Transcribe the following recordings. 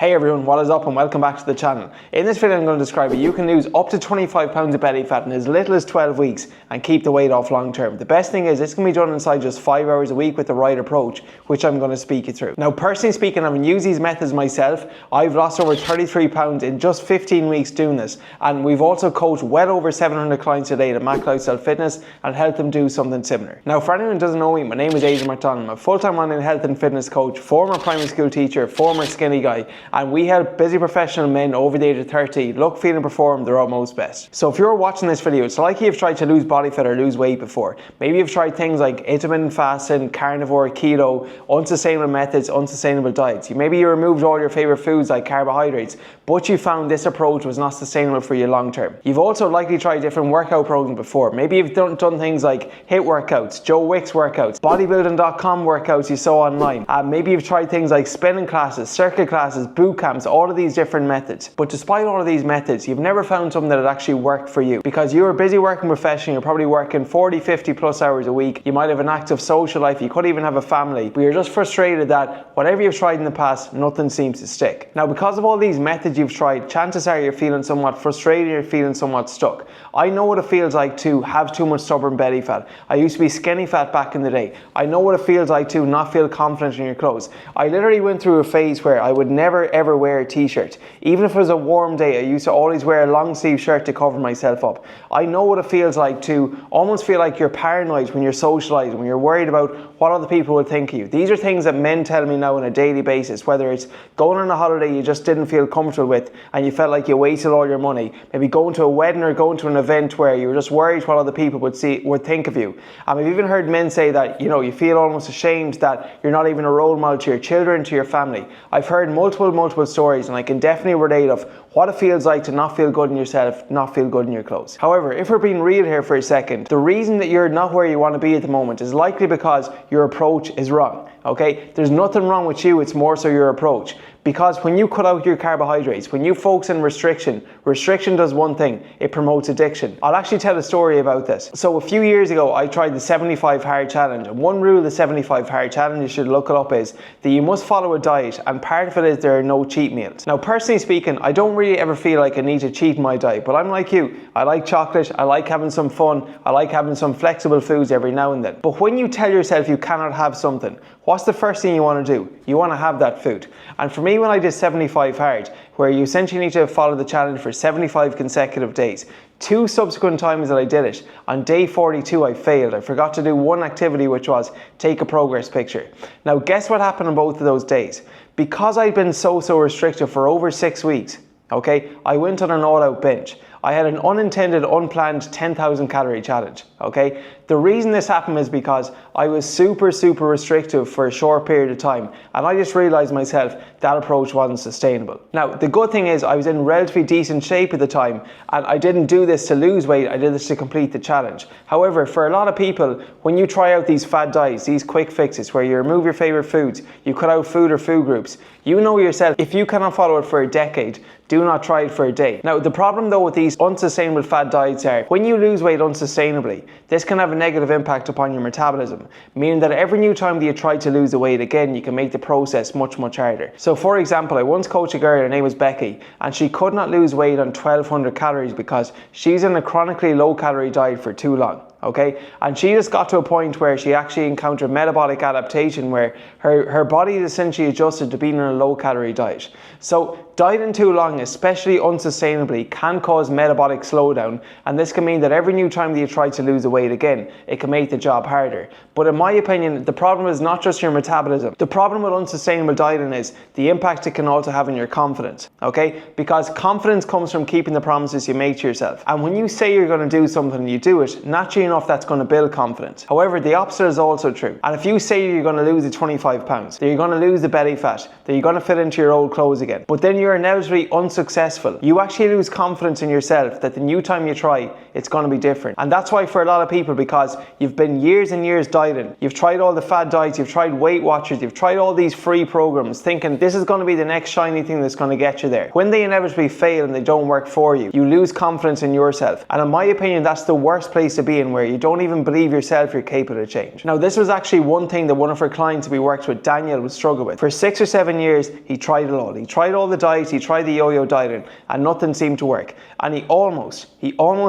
Hey everyone, what is up and welcome back to the channel. In this video I'm going to describe how you can lose up to 25 pounds of belly fat in as little as 12 weeks and keep the weight off long term. The best thing is this can be done inside just 5 hours a week with the right approach, which I'm going to speak you through. Now personally speaking, I've used these methods myself. I've lost over 33 pounds in just 15 weeks doing this, and we've also coached well over 700 clients a day at Mac Lifestyle Fitness and helped them do something similar. Now for anyone who doesn't know me, my name is Adrian McDonnell. I'm a full-time online health and fitness coach, former primary school teacher, former skinny guy, and we help busy professional men over the age of 30 look, feel and perform their utmost best. So if you're watching this video, it's likely you've tried to lose body fat or lose weight before. Maybe you've tried things like intermittent fasting, carnivore, keto, unsustainable methods, unsustainable diets. Maybe you removed all your favorite foods like carbohydrates, but you found this approach was not sustainable for you long term. You've also likely tried different workout programs before. Maybe you've done things like HIIT workouts, Joe Wicks workouts, bodybuilding.com workouts you saw online. Maybe you've tried things like spinning classes, circuit classes, boot camps, all of these different methods. But despite all of these methods, you've never found something that had actually worked for you, because you're a busy working professional. You're probably working 40, 50 plus hours a week. You might have an active social life. You could even have a family, but you're just frustrated that whatever you've tried in the past, nothing seems to stick. Now, because of all these methods you've tried, chances are you're feeling somewhat frustrated, you're feeling somewhat stuck. I know what it feels like to have too much stubborn belly fat. I used to be skinny fat back in the day. I know what it feels like to not feel confident in your clothes. I literally went through a phase where I would never ever wear a t-shirt. Even if it was a warm day, I used to always wear a long sleeve shirt to cover myself up. I know what it feels like to almost feel like you're paranoid when you're socializing, when you're worried about what other people will think of you. These are things that men tell me now on a daily basis, whether it's going on a holiday you just didn't feel comfortable with and you felt like you wasted all your money, maybe going to a wedding or going to an event where you were just worried what other people would think of you. I've even heard men say that, you feel almost ashamed that you're not even a role model to your children, to your family. I've heard multiple stories, and I can definitely relate of what it feels like to not feel good in yourself, not feel good in your clothes. However, if we're being real here for a second, the reason that you're not where you want to be at the moment is likely because your approach is wrong. Okay, there's nothing wrong with you, it's more so your approach. Because when you cut out your carbohydrates, when you focus on restriction does one thing: it promotes addiction. I'll actually tell a story about this. So a few years ago, I tried the 75 hard challenge, and one rule of the 75 hard challenge, you should look it up, is that you must follow a diet, and part of it is there are no cheat meals. Now personally speaking, I don't really ever feel like I need to cheat my diet, but I'm like you. I like chocolate, I like having some fun, I like having some flexible foods every now and then. But when you tell yourself you cannot have something, what's the first thing you want to do? You want to have that food. And for me, when I did 75 hard, where you essentially need to follow the challenge for 75 consecutive days, 2 subsequent times that I did it, on day 42 I failed. I forgot to do one activity, which was take a progress picture. Now guess what happened on both of those days? Because I'd been so restrictive for over 6 weeks, okay, I went on an all-out binge. I had an unintended, unplanned 10,000 calorie challenge, okay? The reason this happened is because I was super restrictive for a short period of time, and I just realized myself that approach wasn't sustainable. Now, the good thing is I was in relatively decent shape at the time, and I didn't do this to lose weight, I did this to complete the challenge. However, for a lot of people, when you try out these fad diets, these quick fixes where you remove your favorite foods, you cut out food or food groups, you know yourself, if you cannot follow it for a decade, do not try it for a day. Now, the problem though with these unsustainable fad diets are, when you lose weight unsustainably, this can have a negative impact upon your metabolism, meaning that every new time that you try to lose the weight again, you can make the process much harder. So for example, I once coached a girl, her name was Becky, and she could not lose weight on 1200 calories because she's in a chronically low calorie diet for too long. Okay, and she just got to a point where she actually encountered metabolic adaptation, where her body is essentially adjusted to being on a low calorie diet. So dieting too long, especially unsustainably, can cause metabolic slowdown, and this can mean that every new time that you try to lose the weight again, it can make the job harder. But in my opinion, the problem is not just your metabolism. The problem with unsustainable dieting is the impact it can also have on your confidence, okay? Because confidence comes from keeping the promises you make to yourself. And when you say you're going to do something and you do it, naturally enough, that's going to build confidence. However, the opposite is also true. And if you say you're going to lose the 25 pounds, that you're going to lose the belly fat, that you're going to fit into your old clothes again, but then you're inevitably unsuccessful, you actually lose confidence in yourself that the new time you try, it's going to be different. And that's why for a lot of people, because you've been years and years dieting, you've tried all the fad diets, you've tried Weight Watchers, you've tried all these free programs, thinking this is going to be the next shiny thing that's going to get you there. When they inevitably fail and they don't work for you, you lose confidence in yourself. And in my opinion, that's the worst place to be in, where where you don't even believe yourself you're capable of change. Now, this was actually one thing that one of our clients we worked with, Daniel, would struggle with. For 6 or 7 years, he tried it all. He tried all the diets, he tried the yo-yo dieting, and nothing seemed to work. And he almost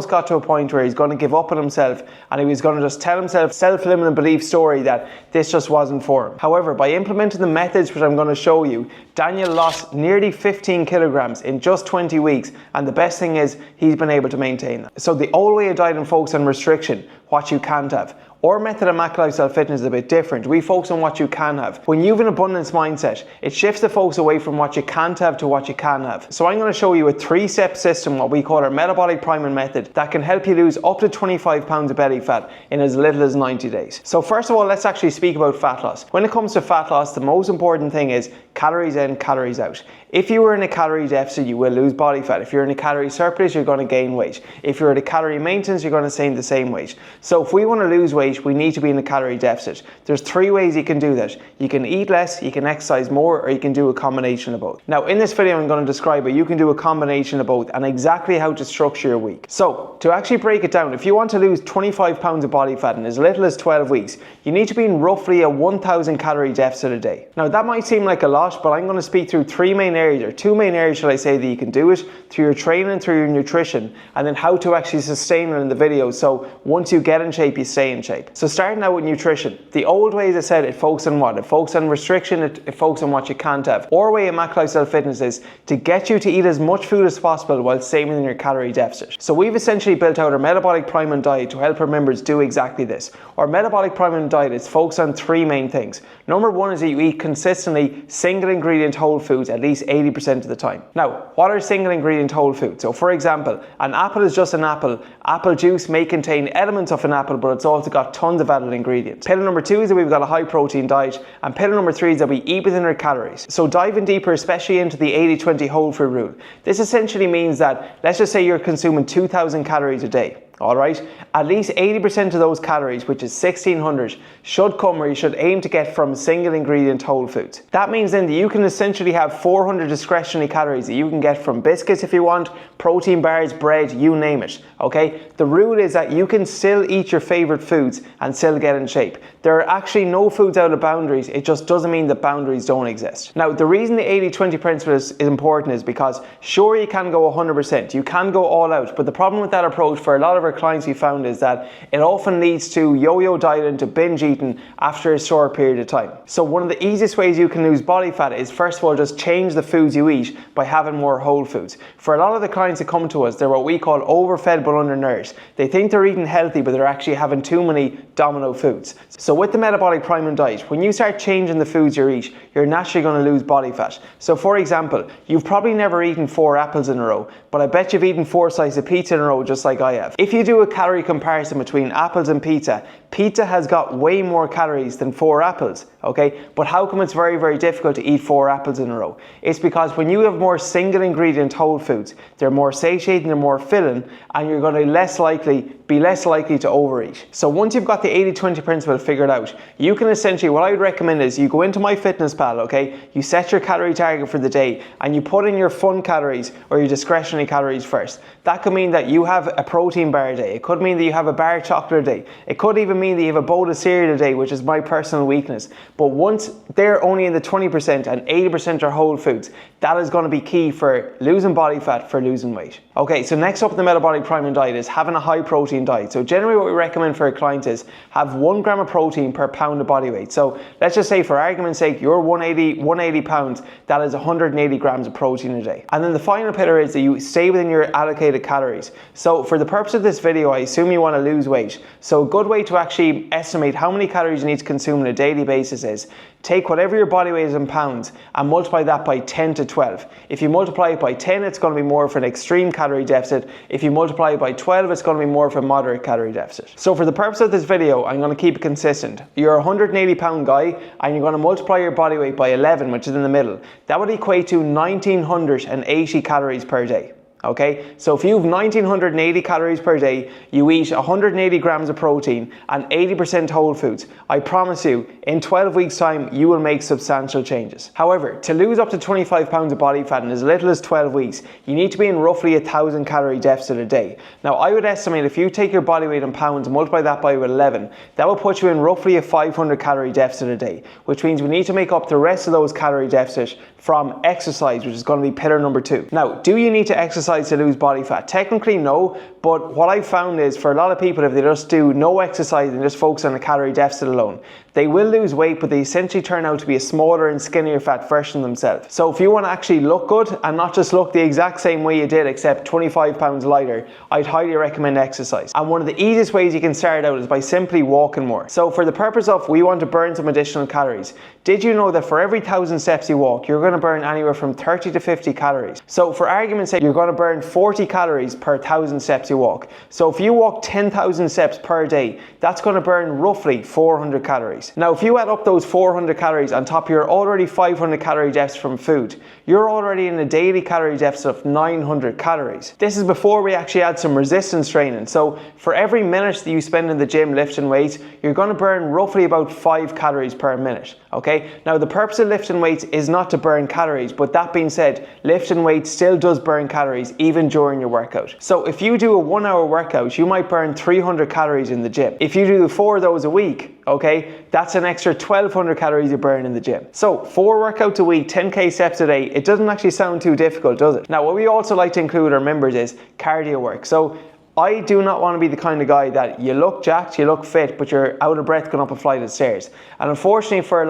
got to a point where he's going to give up on himself, and he was going to just tell himself self-limiting belief story that this just wasn't for him. However, by implementing the methods which I'm going to show you, Daniel lost nearly 15 kilograms in just 20 weeks, and the best thing is he's been able to maintain that. So the old way of dieting focus on restriction, what you can't have. Our method of Mac Lifestyle Fitness is a bit different. We focus on what you can have. When you have an abundance mindset, it shifts the focus away from what you can't have to what you can have. So I'm going to show you a 3-step system, what we call our metabolic priming method, that can help you lose up to 25 pounds of belly fat in as little as 90 days. So first of all, let's actually speak about fat loss. When it comes to fat loss, the most important thing is calories in, calories out. If you were in a calorie deficit, you will lose body fat. If you're in a calorie surplus, you're going to gain weight. If you're at a calorie maintenance, you're going to stay in the same weight. So if we want to lose weight, we need to be in a calorie deficit. There's 3 ways you can do that. You can eat less, you can exercise more, or you can do a combination of both. Now, in this video, I'm going to describe it. You can do a combination of both and exactly how to structure your week. So to actually break it down, if you want to lose 25 pounds of body fat in as little as 12 weeks, you need to be in roughly a 1,000 calorie deficit a day. Now, that might seem like a lot, but I'm going to speak through 3 main areas, or 2 main areas, shall I say, that you can do it through your training, through your nutrition, and then how to actually sustain it in the video. So once you get in shape, you stay in shape. So starting out with nutrition. The old way, as I said, it focuses on what? It focuses on restriction, it focuses on what you can't have. Our way of Mac Lifestyle Fitness is to get you to eat as much food as possible while staying in your calorie deficit. So we've essentially built out our metabolic priming diet to help our members do exactly this. Our metabolic priming diet is focused on 3 main things. Number 1 is that you eat consistently single ingredient whole foods at least 80% of the time. Now, what are single ingredient whole foods? So for example, an apple is just an apple. Apple juice may contain elements of an apple, but it's also got tons of added ingredients. Pillar number 2 is that we've got a high protein diet, and pillar number 3 is that we eat within our calories. So diving deeper, especially into the 80-20 whole food rule. This essentially means that, let's just say you're consuming 2,000 calories a day. Alright, at least 80% of those calories, which is 1,600, should come, or you should aim to get, from single ingredient whole foods. That means then that you can essentially have 400 discretionary calories that you can get from biscuits if you want, protein bars, bread, you name it. Okay, the rule is that you can still eat your favorite foods and still get in shape. There are actually no foods out of boundaries. It just doesn't mean that boundaries don't exist. Now, the reason the 80-20 principle is important is because sure, you can go 100%, you can go all out, but the problem with that approach for a lot of our clients we found is that it often leads to yo-yo dieting, to binge eating after a short period of time. So one of the easiest ways you can lose body fat is, first of all, just change the foods you eat by having more whole foods. For a lot of the clients that come to us, they're what we call overfed but undernourished. They think they're eating healthy, but they're actually having too many domino foods. So with the metabolic priming diet, when you start changing the foods you eat, you're naturally going to lose body fat. So for example, you've probably never eaten 4 apples in a row, but I bet you've eaten 4 slices of pizza in a row just like I have. If you do a calorie comparison between apples and pizza, pizza has got way more calories than 4 apples, okay? But how come it's very, very difficult to eat 4 apples in a row? It's because when you have more single ingredient whole foods, they're more satiating, they're more filling, and you're going to be less likely to overeat. So once you've got the 80-20 principle figured out, you can essentially, what I would recommend is you go into MyFitnessPal, okay? You set your calorie target for the day, and you put in your fun calories or your discretionary calories first. That could mean that you have a protein bar a day. It could mean that you have a bar of chocolate a day. It could even mean that you have a bowl of cereal a day, which is my personal weakness. But once they're only in the 20% and 80% are whole foods, that is going to be key for losing body fat, for losing weight. Okay, so next up in the metabolic priming diet is having a high protein diet. So generally what we recommend for our clients is have 1 gram of protein per pound of body weight. So let's just say, for argument's sake, you're 180 pounds, that is 180 grams of protein a day. And then the final pillar is that you stay within your allocated calories. So for the purpose of this video, I assume you want to lose weight. So a good way to actually estimate how many calories you need to consume on a daily basis is take whatever your body weight is in pounds and multiply that by 10 to 12. If you multiply it by 10, it's going to be more of an extreme calorie deficit. If you multiply it by 12, it's going to be more of a moderate calorie deficit. So for the purpose of this video, I'm going to keep it consistent. You're a 180 pound guy and you're going to multiply your body weight by 11, which is in the middle. That would equate to 1980 calories per day. Okay, so if you have 1980 calories per day, you eat 180 grams of protein and 80% whole foods, I promise you, in 12 weeks time, you will make substantial changes. However, to lose up to 25 pounds of body fat in as little as 12 weeks, you need to be in roughly 1,000 calorie deficit a day. Now, I would estimate if you take your body weight in pounds and multiply that by 11, that will put you in roughly a 500 calorie deficit a day, which means we need to make up the rest of those calorie deficits from exercise, which is going to be pillar number 2. Now, do you need to exercise to lose body fat? Technically no, but what I've found is for a lot of people, if they just do no exercise and just focus on the calorie deficit alone, they will lose weight, but they essentially turn out to be a smaller and skinnier fat version of themselves. So if you want to actually look good and not just look the exact same way you did except 25 pounds lighter, I'd highly recommend exercise. And one of the easiest ways you can start out is by simply walking more. So for the purpose of we want to burn some additional calories, did you know that for every 1,000 steps you walk, you're going to burn anywhere from 30 to 50 calories? So for argument's sake, you're going to burn 40 calories per 1,000 steps you walk. So if you walk 10,000 steps per day, that's going to burn roughly 400 calories. Now, if you add up those 400 calories on top of your already 500 calorie deficit from food, you're already in a daily calorie deficit of 900 calories. This is before we actually add some resistance training. So for every minute that you spend in the gym lifting weights, you're going to burn roughly about 5 calories per minute. Okay, now the purpose of lifting weights is not to burn calories, but that being said, lifting weights still does burn calories even during your workout. So if you do a 1 hour workout, you might burn 300 calories in the gym. If you do 4 of those a week, okay, that's an extra 1,200 calories you burn in the gym. So 4 workouts a week, 10k steps a day, it doesn't actually sound too difficult, does it? Now, what we also like to include our members is cardio work. So I do not want to be the kind of guy that you look jacked, you look fit, but you're out of breath going up a flight of stairs. And unfortunately for a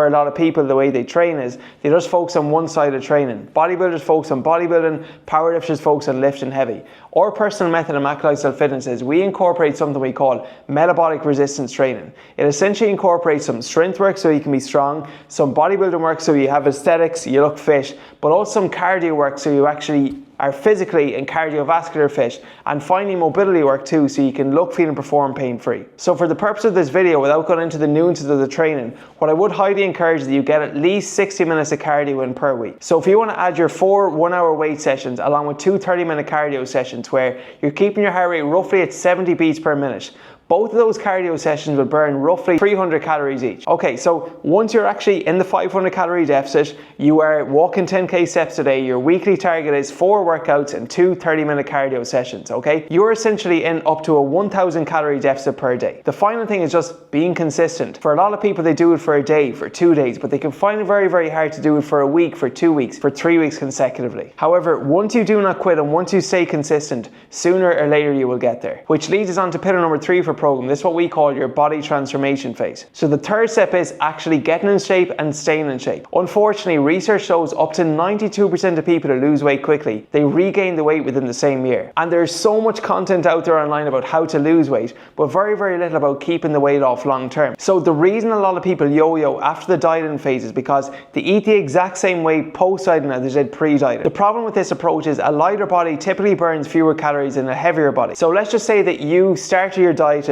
lot of people, the way they train is they just focus on one side of training. Bodybuilders focus on bodybuilding, powerlifters focus on lifting heavy. Our personal method in Mac Lifestyle Fitness is we incorporate something we call metabolic resistance training. It essentially incorporates some strength work so you can be strong, some bodybuilding work so you have aesthetics, you look fit, but also some cardio work so you actually are physically and cardiovascular fit, and finally mobility work too so you can look, feel and perform pain free. So for the purpose of this video, without going into the nuances of the training, what I would highly encourage is that you get at least 60 minutes of cardio in per week. So if you want to add your 4 1-hour weight sessions along with 2 30-minute cardio sessions where you're keeping your heart rate roughly at 70 beats per minute, both of those cardio sessions will burn roughly 300 calories each. Okay, so once you're actually in the 500 calorie deficit, you are walking 10k steps a day, your weekly target is 4 workouts and 2 30-minute cardio sessions, okay? You're essentially in up to a 1,000 calorie deficit per day. The final thing is just being consistent. For a lot of people, they do it for a day, for 2 days, but they can find it very, very hard to do it for a week, for 2 weeks, for 3 weeks consecutively. However, once you do not quit and once you stay consistent, sooner or later you will get there. Which leads us on to pillar number 3 for program. This is what we call your body transformation phase. So the third step is actually getting in shape and staying in shape. Unfortunately, research shows up to 92% of people who lose weight quickly, they regain the weight within the same year. And there's so much content out there online about how to lose weight, but very, very little about keeping the weight off long term. So the reason a lot of people yo-yo after the dieting phase is because they eat the exact same way post-dieting as they did pre-dieting. The problem with this approach is a lighter body typically burns fewer calories than a heavier body. So let's just say that you started your dieting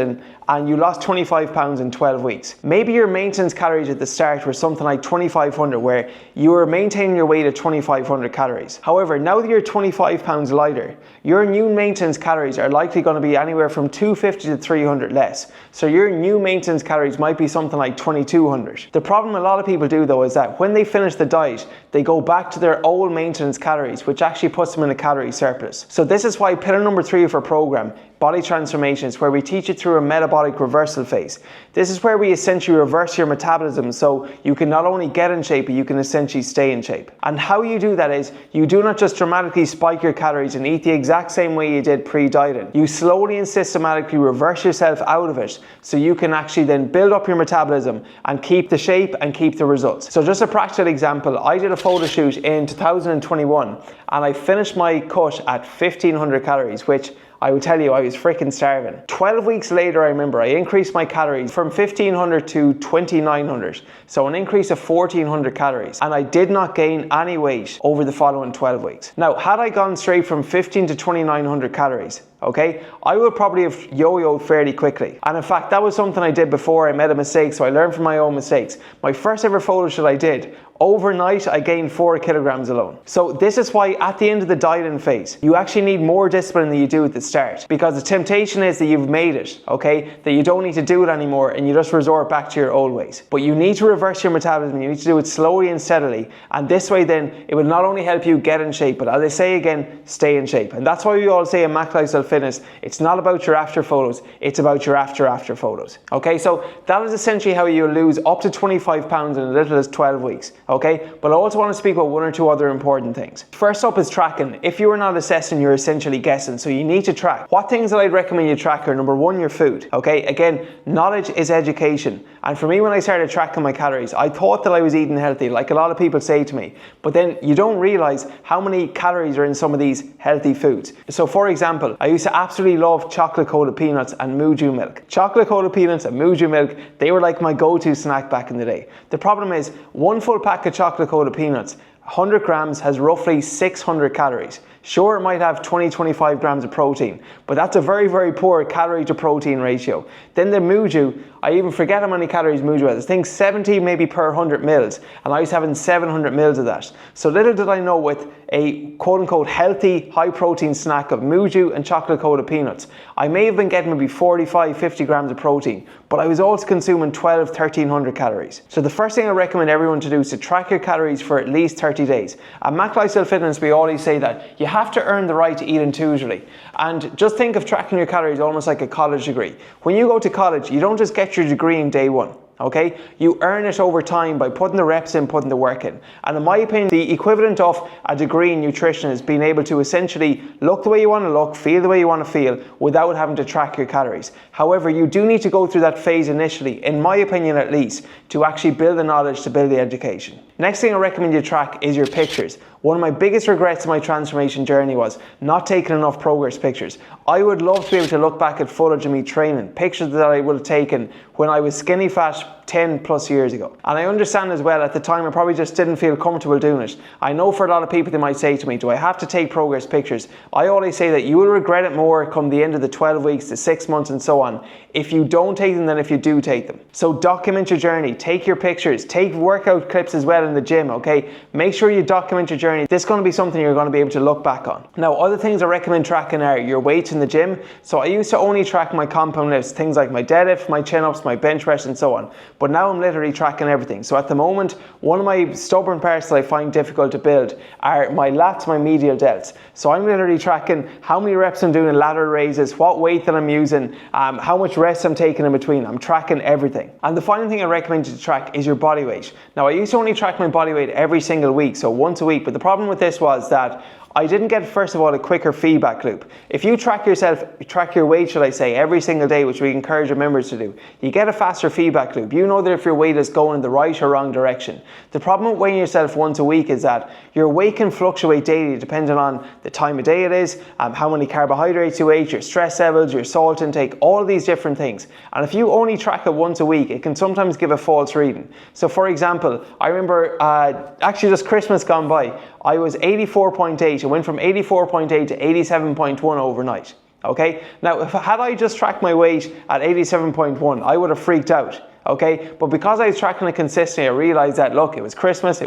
and you lost 25 pounds in 12 weeks. Maybe your maintenance calories at the start were something like 2,500, where you were maintaining your weight at 2,500 calories. However, now that you're 25 pounds lighter, your new maintenance calories are likely going to be anywhere from 250 to 300 less. So your new maintenance calories might be something like 2,200. The problem a lot of people do though is that when they finish the diet, they go back to their old maintenance calories, which actually puts them in a calorie surplus. So this is why pillar number 3 of our program, Body Transformation, is where we teach you through a metabolic reversal phase. This is where we essentially reverse your metabolism so you can not only get in shape, but you can essentially stay in shape. And how you do that is you do not just dramatically spike your calories and eat the exact same way you did pre-dieting. You slowly and systematically reverse yourself out of it so you can actually then build up your metabolism and keep the shape and keep the results. So just a practical example, I did a photo shoot in 2021 and I finished my cut at 1,500 calories, which I would tell you I was freaking starving. 12 weeks later, I remember I increased my calories from 1,500 to 2,900. So an increase of 1,400 calories. And I did not gain any weight over the following 12 weeks. Now, had I gone straight from 15 to 2,900 calories, okay, I would probably have yo-yoed fairly quickly. And in fact, that was something I did before I made a mistake, so I learned from my own mistakes. My first ever photo shoot I did, Overnight, I gained 4 kilograms alone. So this is why at the end of the dieting phase, you actually need more discipline than you do at the start, because the temptation is that you've made it, okay? That you don't need to do it anymore and you just resort back to your old ways. But you need to reverse your metabolism. You need to do it slowly and steadily. And this way then, it will not only help you get in shape, but as I say again, stay in shape. And that's why we all say in Mac Lifestyle Fitness, it's not about your after photos, it's about your after photos. Okay, so that is essentially how you lose up to 25 pounds in as little as 12 weeks. Okay, but I also want to speak about one or two other important things. First up is tracking. If you are not assessing, you're essentially guessing, so you need to track. What things that I'd recommend you track are, number one, your food. Okay, again, knowledge is education. And for me, when I started tracking my calories, I thought that I was eating healthy, like a lot of people say to me, but then you don't realize how many calories are in some of these healthy foods. So for example, I used to absolutely love chocolate coated peanuts and Muju milk. Chocolate coated peanuts and Muju milk, they were like my go-to snack back in the day. The problem is, one full pack of chocolate coated peanuts, 100 grams, has roughly 600 calories. Sure, it might have 20-25 grams of protein, but that's a very, very poor calorie to protein ratio. Then the Muju, I even forget how many calories Muju has. I think 70 maybe per 100 mils, and I was having 700 mils of that. So little did I know, with a quote-unquote healthy, high-protein snack of Muju and chocolate-coated peanuts, I may have been getting maybe 45-50 grams of protein, but I was also consuming 1,200-1,300 calories. So the first thing I recommend everyone to do is to track your calories for at least 30 days. At Mac Lifestyle Fitness, we always say that you have to earn the right to eat intuitively. And just think of tracking your calories almost like a college degree. When you go to college, you don't just get your degree in day one. Okay, you earn it over time by putting the reps in, putting the work in. And in my opinion, the equivalent of a degree in nutrition is being able to essentially look the way you want to look, feel the way you want to feel, without having to track your calories. However, you do need to go through that phase initially, in my opinion at least, to actually build the knowledge, to build the education. Next thing I recommend you track is your pictures. One of my biggest regrets in my transformation journey was not taking enough progress pictures. I would love to be able to look back at footage of me training, pictures that I would have taken when I was skinny fat 10 plus years ago. And I understand as well, at the time I probably just didn't feel comfortable doing it. I know for a lot of people they might say to me, do I have to take progress pictures? I always say that you will regret it more come the end of the 12 weeks to 6 months and so on if you don't take them than if you do take them. So document your journey, take your pictures, take workout clips as well in the gym, okay? Make sure you document your journey. This is going to be something you're going to be able to look back on. Now, other things I recommend tracking are your weights in the gym. So I used to only track my compound lifts, things like my deadlift, my chin-ups, my bench press and so on. But now I'm literally tracking everything. So at the moment, one of my stubborn parts that I find difficult to build are my lats, my medial delts. So I'm literally tracking how many reps I'm doing in lateral raises, what weight that I'm using, how much rest I'm taking in between. I'm tracking everything. And the final thing I recommend you to track is your body weight. Now, I used to only track my body weight every single week, so once a week, but the problem with this was that I didn't get, first of all, a quicker feedback loop. If you track your weight, should I say, every single day, which we encourage our members to do, you get a faster feedback loop. You know that if your weight is going in the right or wrong direction. The problem with weighing yourself once a week is that your weight can fluctuate daily depending on the time of day it is, how many carbohydrates you ate, your stress levels, your salt intake, all of these different things. And if you only track it once a week, it can sometimes give a false reading. So for example, I remember actually just Christmas gone by, I was 84.8. It went from 84.8 to 87.1 overnight. Okay, now had I just tracked my weight at 87.1, I would have freaked out. Okay, but because I was tracking it consistently, I realized that, look, it was Christmas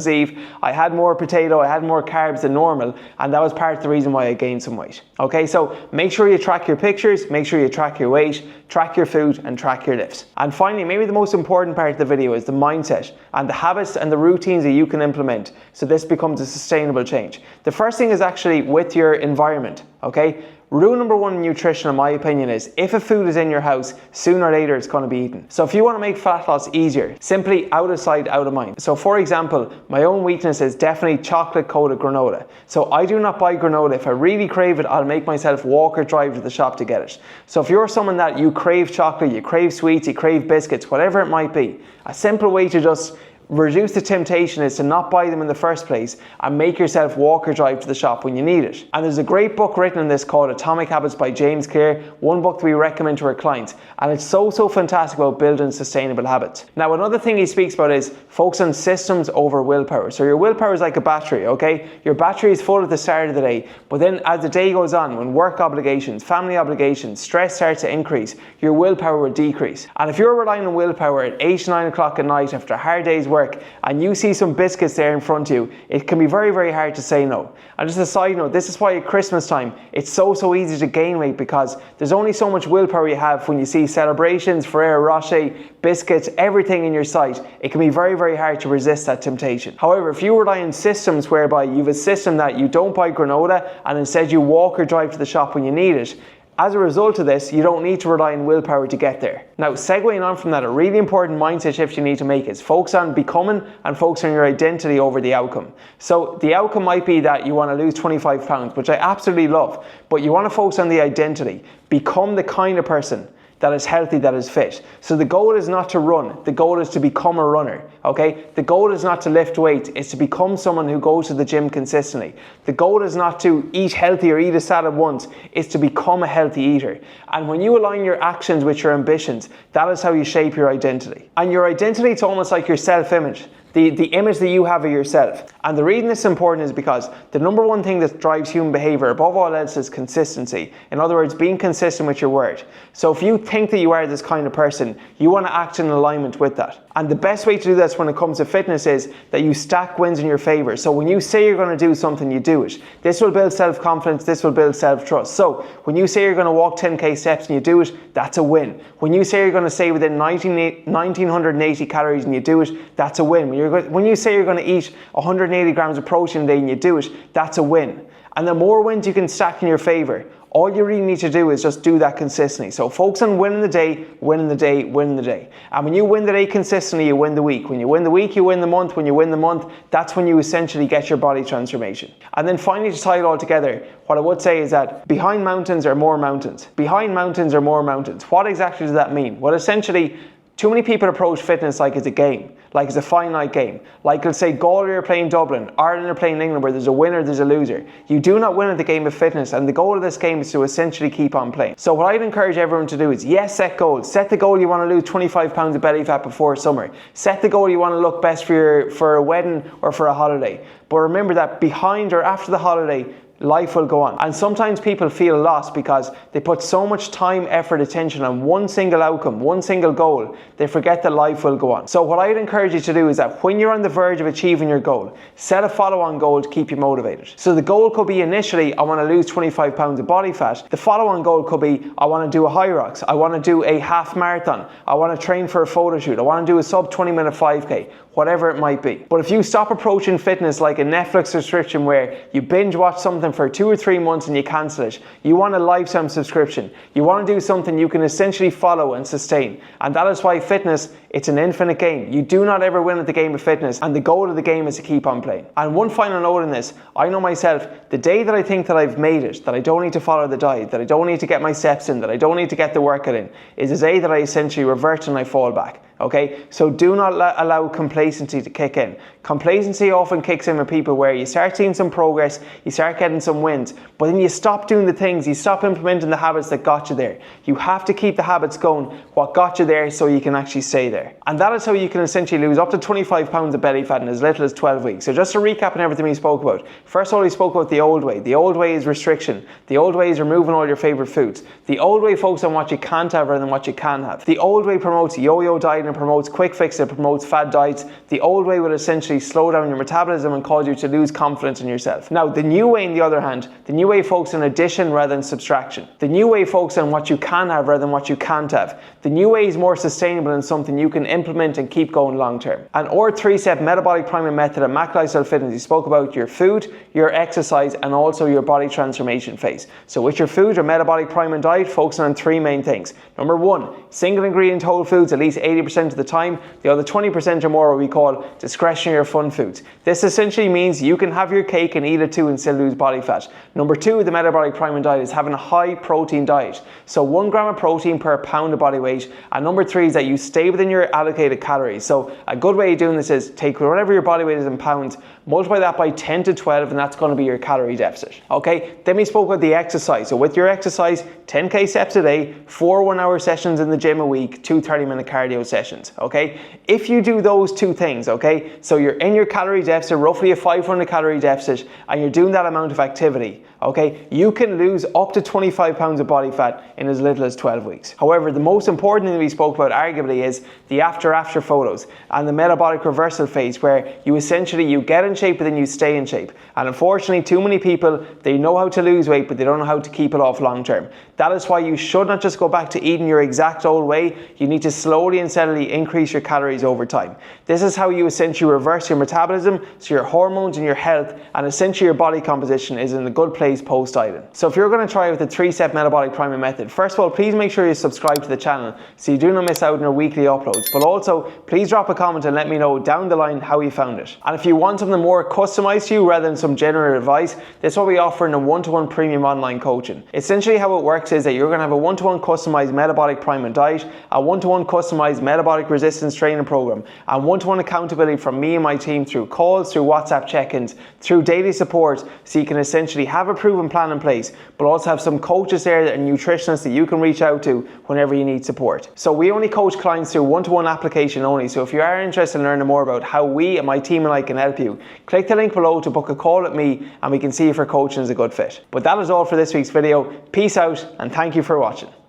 Eve, I had more potato, I had more carbs than normal, and that was part of the reason why I gained some weight. Okay, so make sure you track your pictures, make sure you track your weight, track your food, and track your lifts. And finally, maybe the most important part of the video is the mindset and the habits and the routines that you can implement so this becomes a sustainable change. The first thing is actually with your environment, okay? Rule number one in nutrition, in my opinion, is if a food is in your house, sooner or later it's going to be eaten. So if you want to make fat loss easier, simply out of sight, out of mind. So for example, my own weakness is definitely chocolate coated granola. So I do not buy granola. If I really crave it, I'll make myself walk or drive to the shop to get it. So if you're someone that you crave chocolate, you crave sweets, you crave biscuits, whatever it might be, a simple way to just reduce the temptation is to not buy them in the first place and make yourself walk or drive to the shop when you need it. And there's a great book written on this called Atomic Habits by James Clear, one book that we recommend to our clients, and it's so fantastic about building sustainable habits. Now, another thing he speaks about is focus on systems over willpower. So your willpower is like a battery, okay? Your battery is full at the start of the day, but then as the day goes on, when work obligations, family obligations, stress starts to increase, your willpower will decrease. And if you're relying on willpower at 8 to 9 o'clock at night after a hard day's work and you see some biscuits there in front of you, it can be very, very hard to say no. And just a side note, this is why at Christmas time, it's so easy to gain weight, because there's only so much willpower you have when you see celebrations, Ferrero Rocher, biscuits, everything in your sight. It can be very, very hard to resist that temptation. However, if you rely on systems whereby you have a system that you don't buy granola and instead you walk or drive to the shop when you need it, as a result of this, you don't need to rely on willpower to get there. Now, segueing on from that, a really important mindset shift you need to make is focus on becoming and focus on your identity over the outcome. So the outcome might be that you want to lose 25 pounds, which I absolutely love, but you want to focus on the identity. Become the kind of person that is healthy, that is fit. So the goal is not to run, the goal is to become a runner, okay? The goal is not to lift weights, it's to become someone who goes to the gym consistently. The goal is not to eat healthy or eat a salad once, it's to become a healthy eater. And when you align your actions with your ambitions, that is how you shape your identity. And your identity, it's almost like your self-image. The image that you have of yourself. And the reason this is important is because the number one thing that drives human behavior above all else is consistency. In other words, being consistent with your word. So if you think that you are this kind of person, you want to act in alignment with that. And the best way to do this when it comes to fitness is that you stack wins in your favor. So when you say you're going to do something, you do it. This will build self-confidence, this will build self-trust. So when you say you're going to walk 10k steps and you do it, that's a win. When you say you're going to stay within 1980 calories and you do it, that's a win. When you say you're going to eat 180 grams of protein a day and you do it, that's a win. And the more wins you can stack in your favor, all you really need to do is just do that consistently. So focus on winning the day, winning the day, winning the day. And when you win the day consistently, you win the week. When you win the week, you win the month. When you win the month, that's when you essentially get your body transformation. And then finally, to tie it all together, what I would say is that behind mountains are more mountains. Behind mountains are more mountains. What exactly does that mean? Well, essentially, too many people approach fitness like it's a game, like it's a finite game. Like let's say Galway are playing Dublin, Ireland are playing England, where there's a winner, there's a loser. You do not win at the game of fitness, and the goal of this game is to essentially keep on playing. So what I'd encourage everyone to do is, yes, set goals. Set the goal you want to lose 25 pounds of belly fat before summer. Set the goal you want to look best for a wedding or for a holiday. But remember that behind or after the holiday, life will go on. And sometimes people feel lost because they put so much time, effort, attention on one single outcome, one single goal, they forget that life will go on. So what I'd encourage you to do is that when you're on the verge of achieving your goal, set a follow-on goal to keep you motivated. So the goal could be initially, I want to lose 25 pounds of body fat. The follow-on goal could be, I want to do a high rocks, I want to do a half marathon, I want to train for a photo shoot, I want to do a sub 20-minute 5k, whatever it might be. But if you stop approaching fitness like a Netflix subscription where you binge watch something for 2 or 3 months and you cancel it, you want a lifetime subscription. You want to do something you can essentially follow and sustain. And that is why fitness, it's an infinite game. You do not ever win at the game of fitness, and the goal of the game is to keep on playing. And one final note on this, I know myself, the day that I think that I've made it, that I don't need to follow the diet, that I don't need to get my steps in, that I don't need to get the workout in, is the day that I essentially revert and I fall back. Okay, so do not allow complacency to kick in. Complacency often kicks in with people where you start seeing some progress, you start getting some wins, but then you stop doing the things, you stop implementing the habits that got you there. You have to keep the habits going, what got you there, so you can actually stay there. And that is how you can essentially lose up to 25 pounds of belly fat in as little as 12 weeks. So just to recap on everything we spoke about. First of all, we spoke about the old way. The old way is restriction. The old way is removing all your favorite foods. The old way focuses on what you can't have rather than what you can have. The old way promotes yo-yo dieting, and promotes quick fix, it promotes fad diets. The old way will essentially slow down your metabolism and cause you to lose confidence in yourself. Now, the new way, on the other hand, the new way focuses on addition rather than subtraction. The new way focuses on what you can have rather than what you can't have. The new way is more sustainable and something you can implement and keep going long term. And our 3-step metabolic priming method at Mac Lifestyle Fitness, you spoke about your food, your exercise, and also your body transformation phase. So with your food or metabolic priming diet, focusing on 3 main things. Number 1, single ingredient whole foods at least 80% of the time. The other 20% or more are what we call discretionary or fun foods. This essentially means you can have your cake and eat it too and still lose body fat. Number 2, the metabolic priming diet is having a high protein diet. So 1 gram of protein per pound of body weight. And number 3 is that you stay within your allocated calories. So a good way of doing this is take whatever your body weight is in pounds, Multiply that by 10 to 12 and that's going to be your calorie deficit. Okay, then we spoke about the exercise. So with your exercise, 10k steps a day, 4 1-hour sessions in the gym a week, 2 30-minute cardio sessions. Okay, if you do those two things, okay, so you're in your calorie deficit, roughly a 500 calorie deficit, and you're doing that amount of activity, okay, you can lose up to 25 pounds of body fat in as little as 12 weeks. However, the most important thing we spoke about arguably is the after photos and the metabolic reversal phase, where you get in shape but then you stay in shape. And unfortunately, too many people, they know how to lose weight but they don't know how to keep it off long term. That is why you should not just go back to eating your exact old way. You need to slowly and steadily increase your calories over time. This is how you essentially reverse your metabolism, so your hormones and your health, and essentially your body composition is in a good place post dieting. So if you're going to try with the 3-step metabolic priming method, first of all, please make sure you subscribe to the channel so you do not miss out on our weekly uploads. But also, please drop a comment and let me know down the line how you found it. And if you want something more customized to you rather than some general advice, this is what we offer in a one-to-one premium online coaching. Essentially how it works is that you're going to have a one-to-one customized metabolic priming diet, a one-to-one customized metabolic resistance training program, and one-to-one accountability from me and my team through calls, through WhatsApp check-ins, through daily support, so you can essentially have a proven plan in place, but also have some coaches there and nutritionists that you can reach out to whenever you need support. So we only coach clients through one-to-one application only, so if you are interested in learning more about how we and my team and I can help you, click the link below to book a call with me and we can see if our coaching is a good fit. But that is all for this week's video. Peace out and thank you for watching.